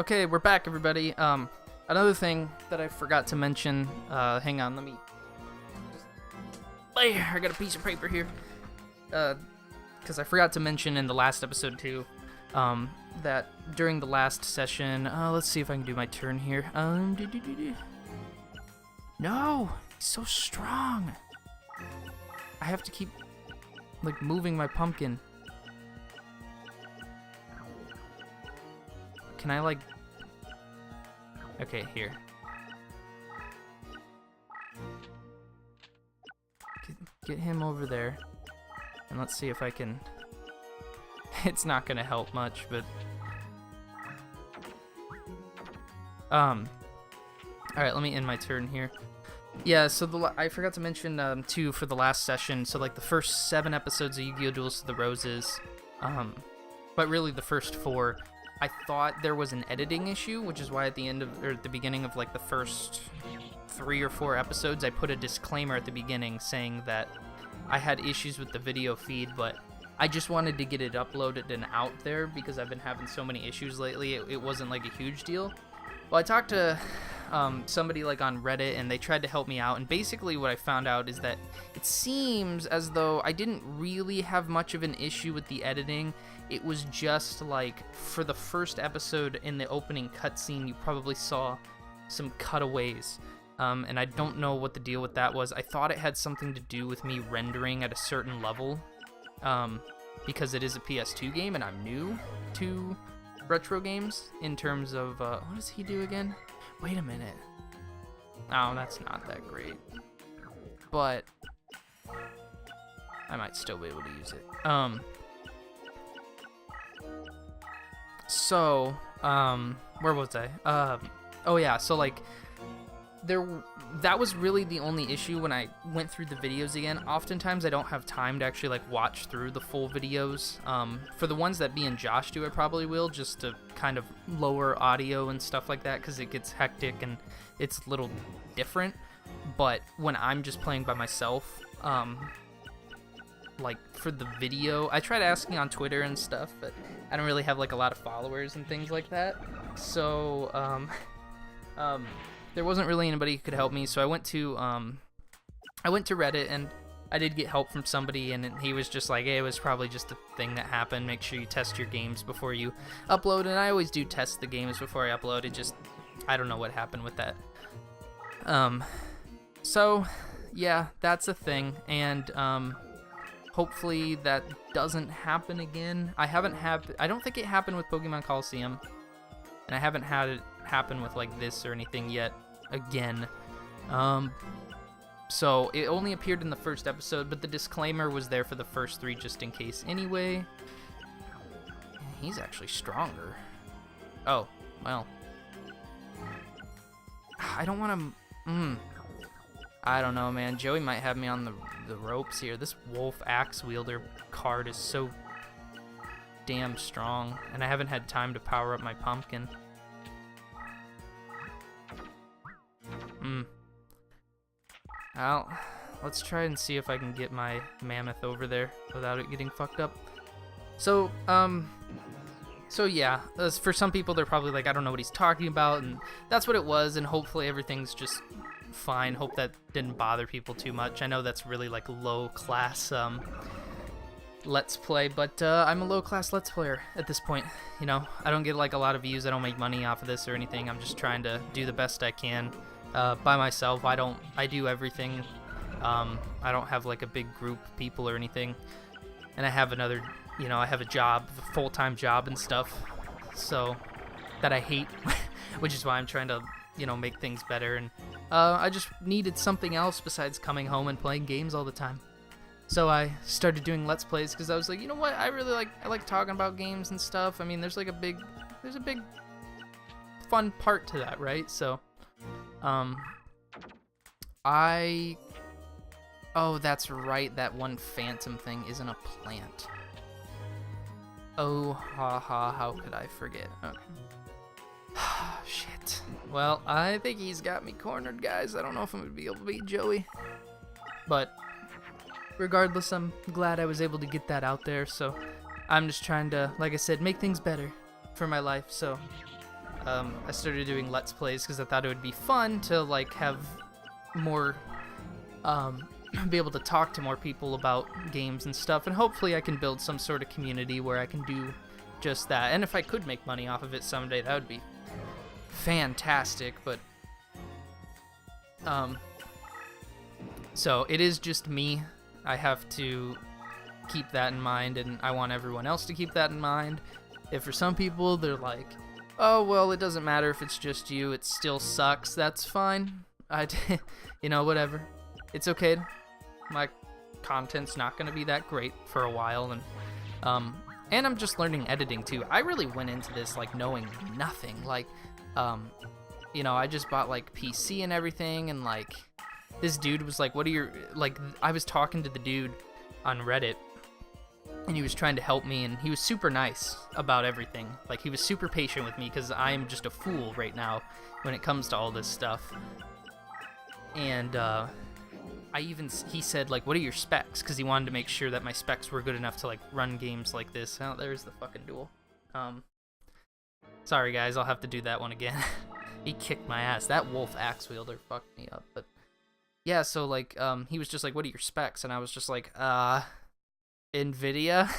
Okay, we're back, everybody. Another thing that I forgot to mention, hang on, let me... I got a piece of paper here. Because I forgot to mention in the last episode, too, that during the last session... let's see if I can do my turn here. No! He's so strong! I have to keep, like, moving my pumpkin. Can I, like... Okay, here. Get him over there. And let's see if I can... It's not gonna help much, but... Alright, let me end my turn here. Yeah, so I forgot to mention, too, for the last session, so, like, the first 7 episodes of Yu-Gi-Oh! Duels to the Roses, but really the first 4... I thought there was an editing issue, which is why at the end of, or at the beginning of like the first 3 or 4 episodes, I put a disclaimer at the beginning saying that I had issues with the video feed, but I just wanted to get it uploaded and out there because I've been having so many issues lately. It wasn't like a huge deal. Well, I talked to somebody like on Reddit, and they tried to help me out, and basically what I found out is that it seems as though I didn't really have much of an issue with the editing. It was just like for the first episode in the opening cutscene, you probably saw some cutaways, and I don't know what the deal with that was. I thought it had something to do with me rendering at a certain level, because it is a PS2 game and I'm new to retro games in terms of, what does he do again? Wait a minute. Oh, that's not that great. But I might still be able to use it. So, where was I? Oh yeah, so like, that was really the only issue when I went through the videos again. Oftentimes I don't have time to actually like watch through the full videos. For the ones that me and Josh do, I probably will, just to kind of lower audio and stuff like that, because it gets hectic and it's a little different. But when I'm just playing by myself, like for the video, I tried asking on Twitter and stuff, but I don't really have like a lot of followers and things like that. So, there wasn't really anybody who could help me, so I went to Reddit, and I did get help from somebody, and he was just like, hey, it was probably just a thing that happened. Make sure you test your games before you upload, and I always do test the games before I upload. It just, I don't know what happened with that. So, yeah, that's a thing, and, hopefully that doesn't happen again. I don't think it happened with Pokemon Coliseum, and I haven't had it happen with like this or anything yet again. So it only appeared in the first episode, but the disclaimer was there for the first 3 just in case anyway. He's actually stronger. Oh, well. I don't want to... I don't know, man. Joey might have me on the ropes here. This Wolf Axe Wielder card is so damn strong, and I haven't had time to power up my pumpkin. Well, let's try and see if I can get my mammoth over there without it getting fucked up. So, yeah, for some people, they're probably like, I don't know what he's talking about, and that's what it was, and hopefully everything's just fine. Hope that didn't bother people too much. I know that's really, like, low-class, Let's Play, but, I'm a low-class Let's Player at this point, you know? I don't get, like, a lot of views. I don't make money off of this or anything. I'm just trying to do the best I can. By myself. I do everything. I don't have like a big group of people or anything, and I have another, you know, I have a job, a full-time job and stuff, so that I hate, which is why I'm trying to, you know, make things better, and I just needed something else besides coming home and playing games all the time. So I started doing Let's Plays because I was like, you know what, I like talking about games and stuff. I mean, there's a big fun part to that, right? So oh, that's right, that one phantom thing isn't a plant. Oh, how could I forget? Okay. Shit. Well, I think he's got me cornered, guys. I don't know if I'm gonna be able to beat Joey. But, regardless, I'm glad I was able to get that out there, so I'm just trying to, like I said, make things better for my life, so I started doing Let's Plays because I thought it would be fun to like have more, be able to talk to more people about games and stuff, and hopefully I can build some sort of community where I can do just that. And if I could make money off of it someday, that would be fantastic. But so it is just me. I have to keep that in mind, and I want everyone else to keep that in mind. If for some people they're like, oh well, it doesn't matter if it's just you, it still sucks, that's fine. You know, whatever, it's okay. My content's not gonna be that great for a while, and I'm just learning editing too. I really went into this like knowing nothing. Like, you know, I just bought like PC and everything, and like this dude was like, what are your, like, I was talking to the dude on Reddit, and he was trying to help me, and he was super nice about everything. Like, he was super patient with me because I am just a fool right now when it comes to all this stuff. And he said like, what are your specs? Because he wanted to make sure that my specs were good enough to like run games like this. Oh, there's the fucking duel. Sorry guys, I'll have to do that one again. He kicked my ass. That wolf axe wielder fucked me up. But yeah, so like he was just like, what are your specs? And I was just like, NVIDIA.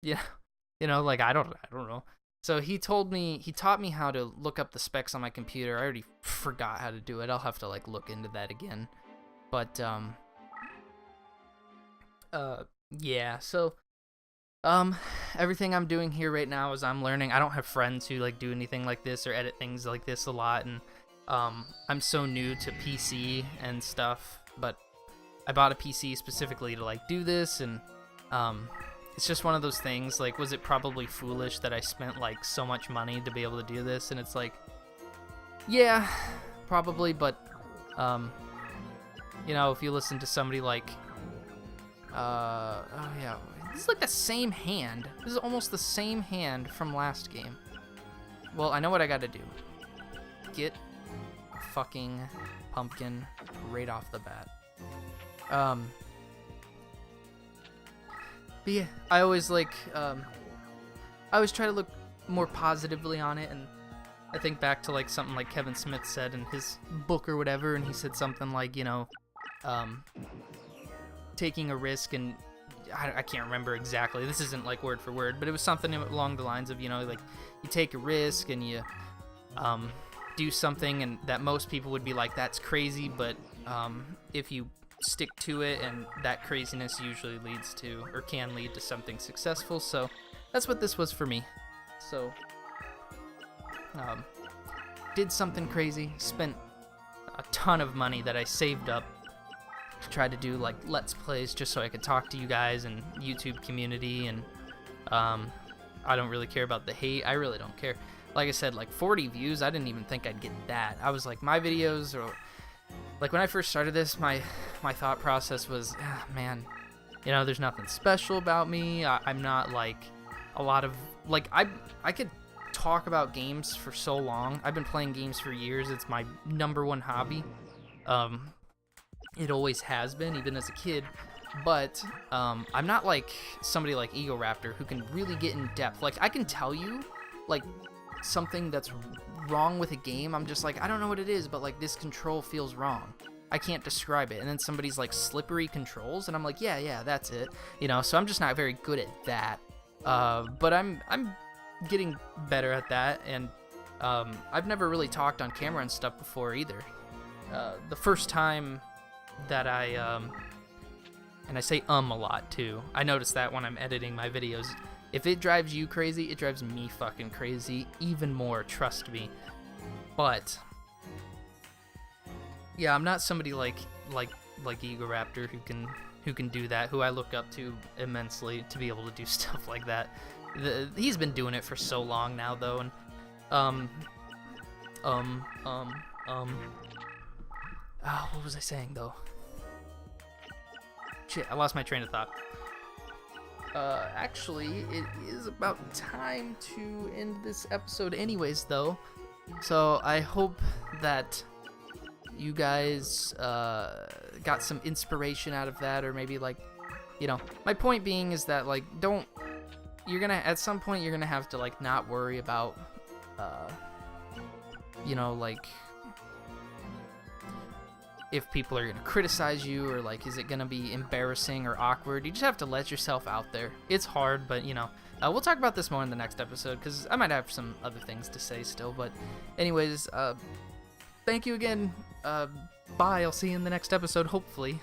Yeah, you know, like I don't know. So he taught me how to look up the specs on my computer. I already forgot how to do it. I'll have to like look into that again. But yeah, so everything I'm doing here right now is I'm learning. I don't have friends who like do anything like this or edit things like this a lot, and I'm so new to PC and stuff, but I bought a PC specifically to like do this, and it's just one of those things. Like, was it probably foolish that I spent like so much money to be able to do this? And it's like, yeah, probably, but you know, if you listen to somebody like oh yeah, this is like the same hand. This is almost the same hand from last game. Well, I know what I gotta do. Get fucking pumpkin right off the bat. But yeah, I always like, I always try to look more positively on it, and I think back to like something like Kevin Smith said in his book or whatever, and he said something like, you know, taking a risk, and I can't remember exactly, this isn't like word for word, but it was something along the lines of, you know, like, you take a risk and you do something and that most people would be like, that's crazy, but if you stick to it, and that craziness usually leads to, or can lead to, something successful. So that's what this was for me. So did something crazy, spent a ton of money that I saved up to try to do like Let's Plays just so I could talk to you guys and YouTube community, and I don't really care about the hate. I really don't care. Like I said, like 40 views, I didn't even think I'd get that. I was like, my videos are like, when I first started this, my thought process was, man, you know, there's nothing special about me. I'm not like a lot of, like, I could talk about games for so long. I've been playing games for years. It's my #1 hobby. It always has been, even as a kid. But I'm not like somebody like Ego Raptor who can really get in depth. Like, I can tell you like something that's wrong with a game. I'm just like, I don't know what it is, but like, this control feels wrong. I can't describe it. And then somebody's like, slippery controls, and I'm like, yeah, that's it. You know, so I'm just not very good at that. But I'm getting better at that, and I've never really talked on camera and stuff before either. The first time that and I say a lot too. I notice that when I'm editing my videos. If it drives you crazy, it drives me fucking crazy even more, trust me. But yeah, I'm not somebody like Ego Raptor who can do that, who I look up to immensely to be able to do stuff like that. He's been doing it for so long now though, and what was I saying though? Shit, I lost my train of thought. Actually, it is about time to end this episode anyways, though. So I hope that you guys got some inspiration out of that, or maybe like, you know, my point being is that like, at some point you're gonna have to like not worry about you know, like, if people are gonna criticize you, or like, is it gonna be embarrassing or awkward? You just have to let yourself out there. It's hard, but you know, we'll talk about this more in the next episode, because I might have some other things to say still. But anyways, thank you again. Bye. I'll see you in the next episode, hopefully.